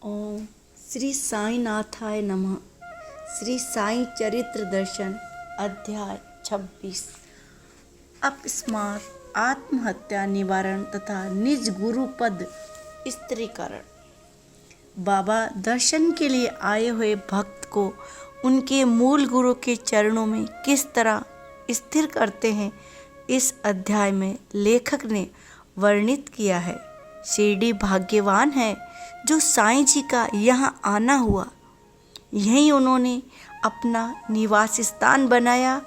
ओम श्री साई नाथाय नमः। श्री साई चरित्र दर्शन अध्याय 26। अपस्मार आत्महत्या निवारण तथा निज गुरु पद स्थिरीकरण। बाबा दर्शन के लिए आए हुए भक्त को उनके मूल गुरु के चरणों में किस तरह स्थिर करते हैं, इस अध्याय में लेखक ने वर्णित किया है। शिरडी भाग्यवान है जो साईं जी का यहाँ आना हुआ। यहीं उन्होंने अपना निवास स्थान बनाया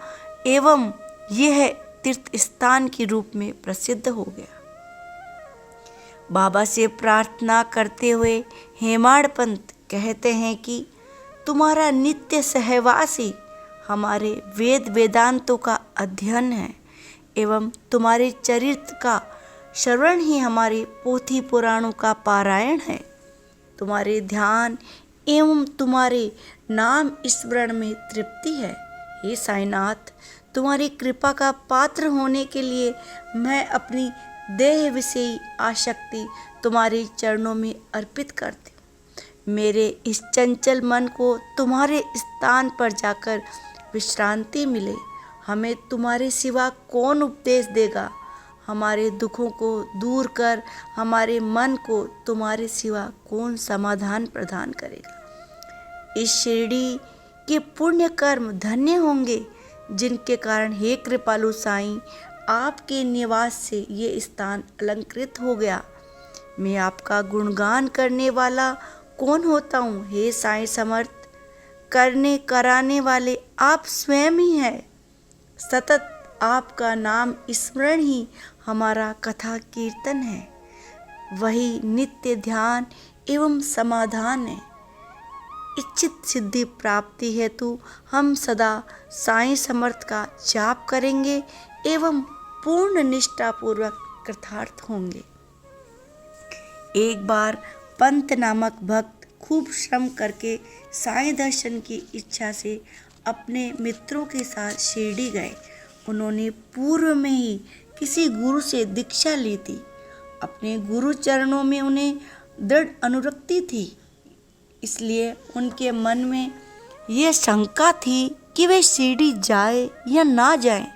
एवं यह तीर्थ स्थान के रूप में प्रसिद्ध हो गया। बाबा से प्रार्थना करते हुए हेमाड़ पंत कहते हैं कि तुम्हारा नित्य सहवासी हमारे वेद वेदांतों का अध्ययन है एवं तुम्हारे चरित्र का श्रवण ही हमारे पोथी पुराणों का पारायण है। तुम्हारे ध्यान एवं तुम्हारे नाम स्मरण में तृप्ति है। हे साईनाथ, तुम्हारी कृपा का पात्र होने के लिए मैं अपनी देह विषयी आसक्ति तुम्हारे चरणों में अर्पित करती हूँ। मेरे इस चंचल मन को तुम्हारे स्थान पर जाकर विश्रांति मिले। हमें तुम्हारे सिवा कौन उपदेश देगा? हमारे दुखों को दूर कर हमारे मन को तुम्हारे सिवा कौन समाधान प्रदान करेगा? इस शिरडी के पुण्य कर्म धन्य होंगे जिनके कारण हे कृपालु साईं, आपके निवास से ये स्थान अलंकृत हो गया। मैं आपका गुणगान करने वाला कौन होता हूँ? हे साईं समर्थ करने कराने वाले आप स्वयं ही हैं। सतत आपका नाम स्मरण ही हमारा कथा कीर्तन है। वही नित्य ध्यान एवं समाधान है। इच्छित सिद्धि प्राप्ति हेतु हम सदा साईं समर्थ का जाप करेंगे एवं पूर्ण निष्ठा पूर्वक कृतार्थ होंगे। एक बार पंत नामक भक्त खूब श्रम करके साईं दर्शन की इच्छा से अपने मित्रों के साथ शिरडी गए। उन्होंने पूर्व में ही किसी गुरु से दीक्षा ली थी। अपने गुरु चरणों में उन्हें दृढ़ अनुरक्ति थी, इसलिए उनके मन में यह शंका थी कि वे शिरडी जाए या ना जाए।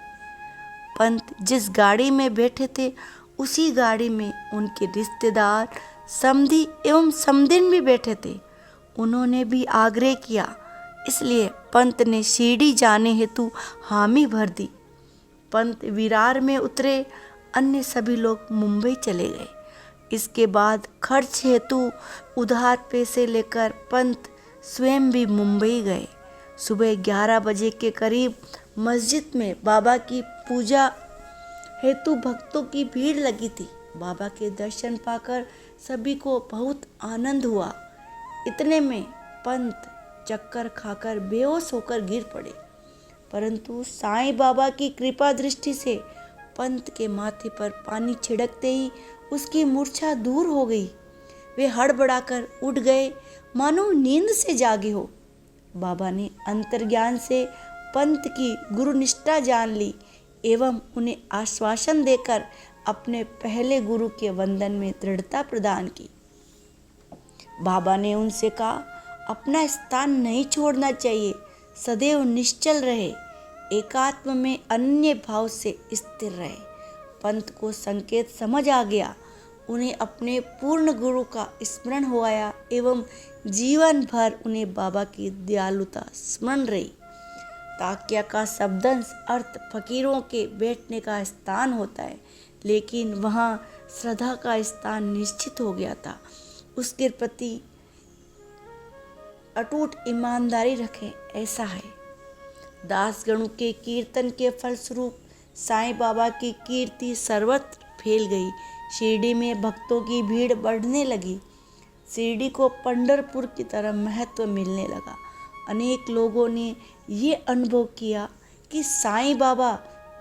पंत जिस गाड़ी में बैठे थे उसी गाड़ी में उनके रिश्तेदार, समधी एवं समधिन भी बैठे थे। उन्होंने भी आग्रह किया, इसलिए पंत ने शिरडी जाने हेतु हामी भर दी। पंत विरार में उतरे, अन्य सभी लोग मुंबई चले गए। इसके बाद खर्च हेतु उधार पैसे लेकर पंत स्वयं भी मुंबई गए। सुबह 11 बजे के करीब मस्जिद में बाबा की पूजा हेतु भक्तों की भीड़ लगी थी। बाबा के दर्शन पाकर सभी को बहुत आनंद हुआ। इतने में पंत चक्कर खाकर बेहोश होकर गिर पड़े, परंतु साईं बाबा की कृपा दृष्टि से पंत के माथे पर पानी छिड़कते ही उसकी मूर्छा दूर हो गई। वे हड़बड़ाकर उठ गए, मानो नींद से जागे हो। बाबा ने अंतर्ज्ञान से पंत की गुरुनिष्ठा जान ली एवं उन्हें आश्वासन देकर अपने पहले गुरु के वंदन में दृढ़ता प्रदान की। बाबा ने उनसे कहा, अपना स्थान नहीं छोड़ना चाहिए, सदैव निश्चल रहे, एकात्म में अन्य भाव से स्थिर रहे। पंत को संकेत समझ आ गया। उन्हें अपने पूर्ण गुरु का स्मरण हो आया एवं जीवन भर उन्हें बाबा की दयालुता स्मरण रही। ताकिया का शब्दांश अर्थ फकीरों के बैठने का स्थान होता है, लेकिन वहाँ श्रद्धा का स्थान निश्चित हो गया था। उसके प्रति अटूट ईमानदारी रखें, ऐसा है। दासगणों के कीर्तन के फलस्वरूप साईं बाबा की कीर्ति सर्वत्र फैल गई। शिरडी में भक्तों की भीड़ बढ़ने लगी। शिरडी को पंढरपुर की तरह महत्व मिलने लगा। अनेक लोगों ने ये अनुभव किया कि साईं बाबा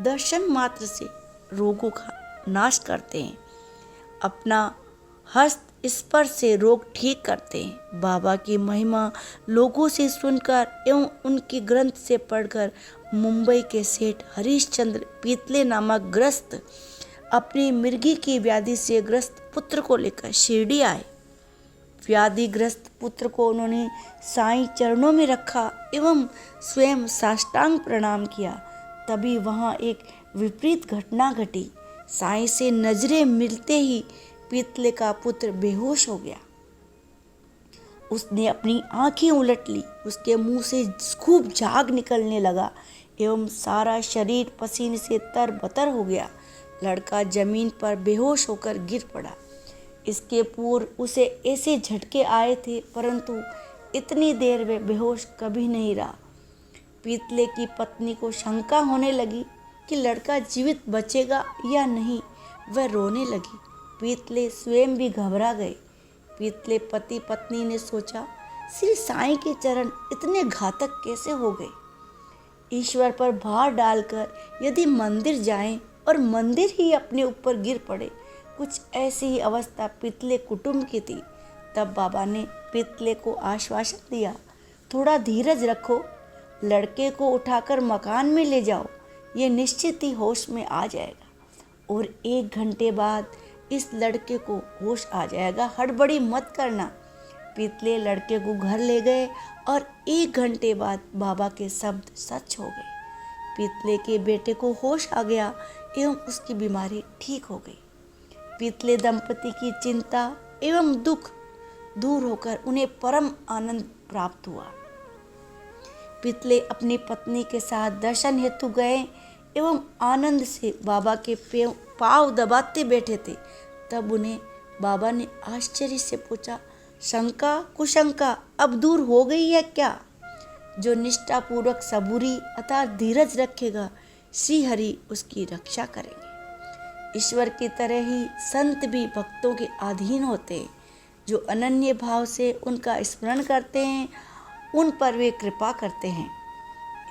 दर्शन मात्र से रोगों का नाश करते हैं, अपना हस्त स्पर्श से रोग ठीक करते हैं। बाबा की महिमा लोगों से सुनकर एवं उनके ग्रंथ से पढ़कर मुंबई के सेठ हरिश्चंद्र पीतले नामक ग्रस्त अपनी मिर्गी की व्याधि से ग्रस्त पुत्र को लेकर शिरडी आए। व्याधिग्रस्त पुत्र को उन्होंने साईं चरणों में रखा एवं स्वयं साष्टांग प्रणाम किया। तभी वहाँ एक विपरीत घटना घटी। साईं से नजरें मिलते ही पीतले का पुत्र बेहोश हो गया। उसने अपनी आंखें उलट ली, उसके मुंह से खूब झाग निकलने लगा एवं सारा शरीर पसीने से तरबतर हो गया। लड़का जमीन पर बेहोश होकर गिर पड़ा। इसके पूर्व उसे ऐसे झटके आए थे, परंतु इतनी देर में बेहोश कभी नहीं रहा। पीतले की पत्नी को शंका होने लगी कि लड़का जीवित बचेगा या नहीं। वह रोने लगी। पीतले स्वयं भी घबरा गए। पीतले पति पत्नी ने सोचा, श्री साईं के चरण इतने घातक कैसे हो गए। ईश्वर पर भार डालकर यदि मंदिर जाएं और मंदिर ही अपने ऊपर गिर पड़े, कुछ ऐसी ही अवस्था पीतले कुटुंब की थी। तब बाबा ने पीतले को आश्वासन दिया, थोड़ा धीरज रखो, लड़के को उठाकर मकान में ले जाओ, ये निश्चित ही होश में आ जाएगा और 1 घंटे बाद इस लड़के को होश आ जाएगा, हड़बड़ी मत करना। पीतले लड़के को घर ले गए और 1 घंटे बाद बाबा के शब्द सच हो गए। पीतले के बेटे को होश आ गया एवं उसकी बीमारी ठीक हो गई। पीतले दंपति की चिंता एवं दुख दूर होकर उन्हें परम आनंद प्राप्त हुआ। पीतले अपनी पत्नी के साथ दर्शन हेतु गए एवं आनंद से बाबा के पाँव दबाते बैठे थे। तब उन्हें बाबा ने आश्चर्य से पूछा, शंका कुशंका अब दूर हो गई है क्या? जो निष्ठापूर्वक सबूरी अर्थात धीरज रखेगा, श्री हरि उसकी रक्षा करेंगे। ईश्वर की तरह ही संत भी भक्तों के अधीन होते हैं। जो अनन्य भाव से उनका स्मरण करते हैं, उन पर वे कृपा करते हैं।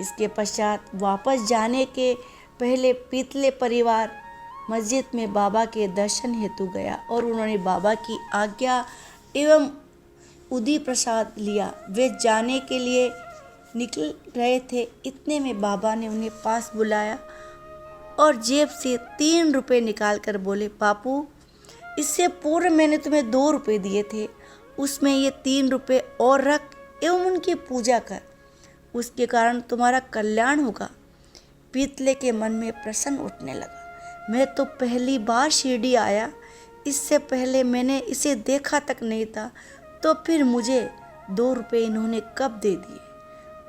इसके पश्चात वापस जाने के पहले पीतले परिवार मस्जिद में बाबा के दर्शन हेतु गया और उन्होंने बाबा की आज्ञा एवं उदी प्रसाद लिया। वे जाने के लिए निकल रहे थे, इतने में बाबा ने उन्हें पास बुलाया और जेब से 3 रुपये निकाल कर बोले, बापू, इससे पूर्व मैंने तुम्हें 2 रुपये दिए थे, उसमें ये 3 रुपये और रख एवं उनकी पूजा कर, उसके कारण तुम्हारा कल्याण होगा। पीतले के मन में प्रश्न उठने लगा, मैं तो पहली बार शिरडी आया, इससे पहले मैंने इसे देखा तक नहीं था, तो फिर मुझे 2 रुपये इन्होंने कब दे दिए।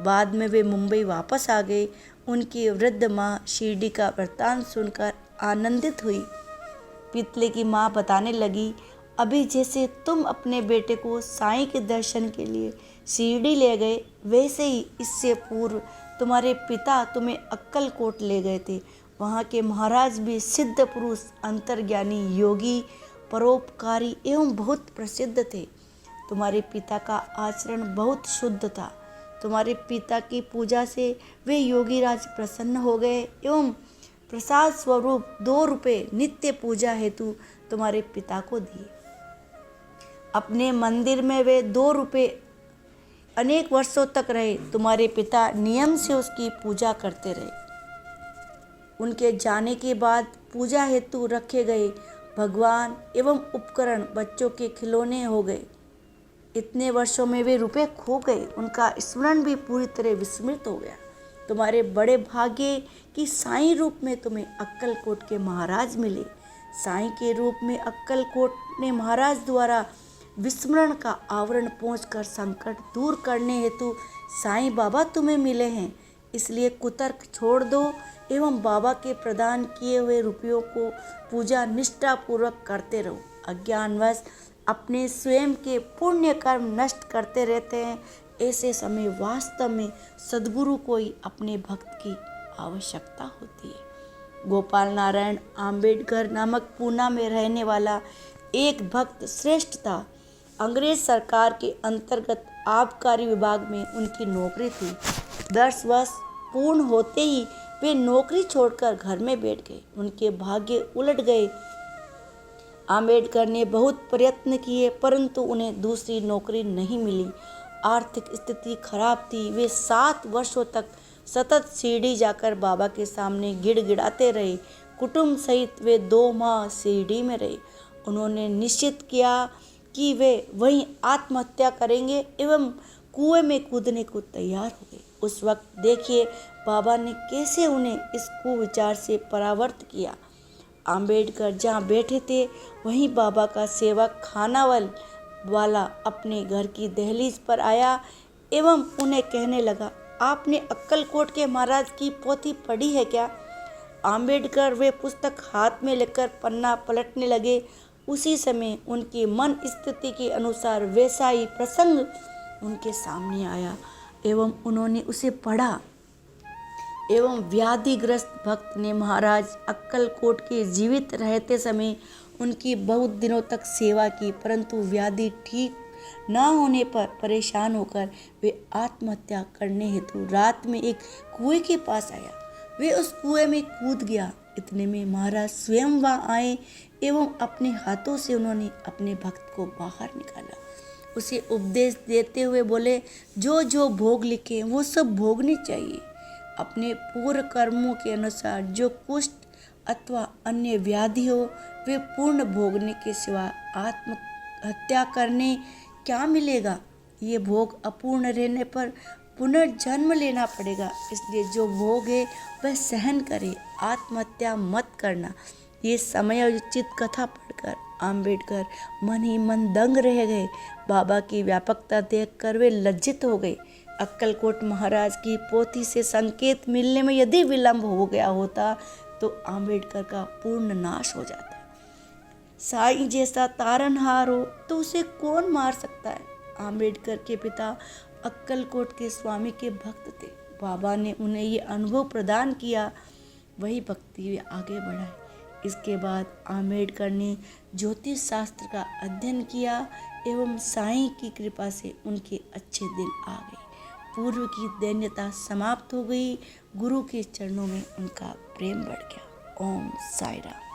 बाद में वे मुंबई वापस आ गए। उनकी वृद्ध माँ शिरडी का वृत्तांत सुनकर आनंदित हुई। पीतले की माँ बताने लगी, अभी जैसे तुम अपने बेटे को साईं के दर्शन के लिए शिरडी ले गए, वैसे ही इससे पूर्व तुम्हारे पिता तुम्हें अक्कलकोट ले गए थे। वहाँ के महाराज भी सिद्ध पुरुष, अंतर्ज्ञानी, योगी, परोपकारी एवं बहुत प्रसिद्ध थे। तुम्हारे पिता का आचरण बहुत शुद्ध था। तुम्हारे पिता की पूजा से वे योगीराज प्रसन्न हो गए एवं प्रसाद स्वरूप 2 रुपये नित्य पूजा हेतु तुम्हारे पिता को दिए। अपने मंदिर में वे 2 रुपये अनेक वर्षों तक रहे। तुम्हारे पिता नियम से उसकी पूजा करते रहे। उनके जाने के बाद पूजा हेतु रखे गए भगवान एवं उपकरण बच्चों के खिलौने हो गए। इतने वर्षों में वे रुपए खो गए। उनका स्मरण भी पूरी तरह विस्मृत हो गया। तुम्हारे बड़े भाग्य कि साईं रूप में तुम्हें अक्कलकोट के महाराज मिले। साईं के रूप में अक्कलकोट ने महाराज द्वारा विस्मरण का आवरण पहुंचकर संकट दूर करने हेतु साईं बाबा तुम्हें मिले हैं। इसलिए कुतर्क छोड़ दो एवं बाबा के प्रदान किए हुए रुपयों को पूजा निष्ठापूर्वक करते रहो। अज्ञानवश अपने स्वयं के पुण्य कर्म नष्ट करते रहते हैं। ऐसे समय वास्तव में सद्गुरु को ही अपने भक्त की आवश्यकता होती है। गोपाल नारायण आम्बेडकर नामक पूना में रहने वाला एक भक्त श्रेष्ठ था। अंग्रेज सरकार के अंतर्गत आबकारी विभाग में उनकी नौकरी थी। 10 वर्ष पूर्ण होते ही वे नौकरी छोड़कर घर में बैठ गए। उनके भाग्य उलट गए। आम्बेडकर ने बहुत प्रयत्न किए, परंतु उन्हें दूसरी नौकरी नहीं मिली। आर्थिक स्थिति खराब थी। वे 7 वर्षों तक सतत शिरडी जाकर बाबा के सामने गिड़गिड़ाते रहे। कुटुंब सहित वे 2 माह शिरडी में रहे। उन्होंने निश्चित किया कि वे वहीं आत्महत्या करेंगे एवं कुएं में कूदने को तैयार हो गए। उस वक्त देखिए बाबा ने कैसे उन्हें इस कुविचार से परावर्त किया। आम्बेडकर जहाँ बैठे थे वहीं बाबा का सेवक खानावल वाला अपने घर की दहलीज पर आया एवं उन्हें कहने लगा, आपने अक्कलकोट के महाराज की पोथी पढ़ी है क्या? आम्बेडकर वे पुस्तक हाथ में लेकर पन्ना पलटने लगे। उसी समय उनकी मन स्थिति के अनुसार वैसा ही प्रसंग उनके सामने आया एवं उन्होंने उसे पढ़ा। एवं व्याधिग्रस्त भक्त ने महाराज अक्कलकोट के जीवित रहते समय उनकी बहुत दिनों तक सेवा की, परंतु व्याधि ठीक न होने पर परेशान होकर वे आत्महत्या करने हेतु रात में एक कुएं के पास आया। वे उस कुएं में कूद गया। इतने में महाराज स्वयं वहाँ आए एवं अपने हाथों से उन्होंने अपने भक्त को बाहर निकाला। उसे उपदेश देते हुए बोले, जो जो भोग लिखे वो सब भोगने चाहिए। अपने पूर्व कर्मों के अनुसार जो कुष्ठ अथवा अन्य व्याधि हो वे पूर्ण भोगने के सिवा आत्महत्या करने क्या मिलेगा। ये भोग अपूर्ण रहने पर पुनर्जन्म लेना पड़ेगा। इसलिए जो भोग है वह सहन करे, आत्महत्या मत करना। ये समयोचित कथा पढ़कर आम्बेडकर मन ही मन दंग रह गए। बाबा की व्यापकता देखकर वे लज्जित हो गए। अक्कलकोट महाराज की पोथी से संकेत मिलने में यदि विलंब हो गया होता तो आम्बेडकर का पूर्ण नाश हो जाता। साईं जैसा तारनहार हो तो उसे कौन मार सकता है। आम्बेडकर के पिता अक्कलकोट के स्वामी के भक्त थे। बाबा ने उन्हें ये अनुभव प्रदान किया, वही भक्ति वे आगे बढ़ाए। इसके बाद आम्बेडकर ने ज्योतिष शास्त्र का अध्ययन किया एवं साईं की कृपा से उनके अच्छे दिन आ गए। पूर्व की दैन्यता समाप्त हो गई। गुरु के चरणों में उनका प्रेम बढ़ गया। ओम साई राम।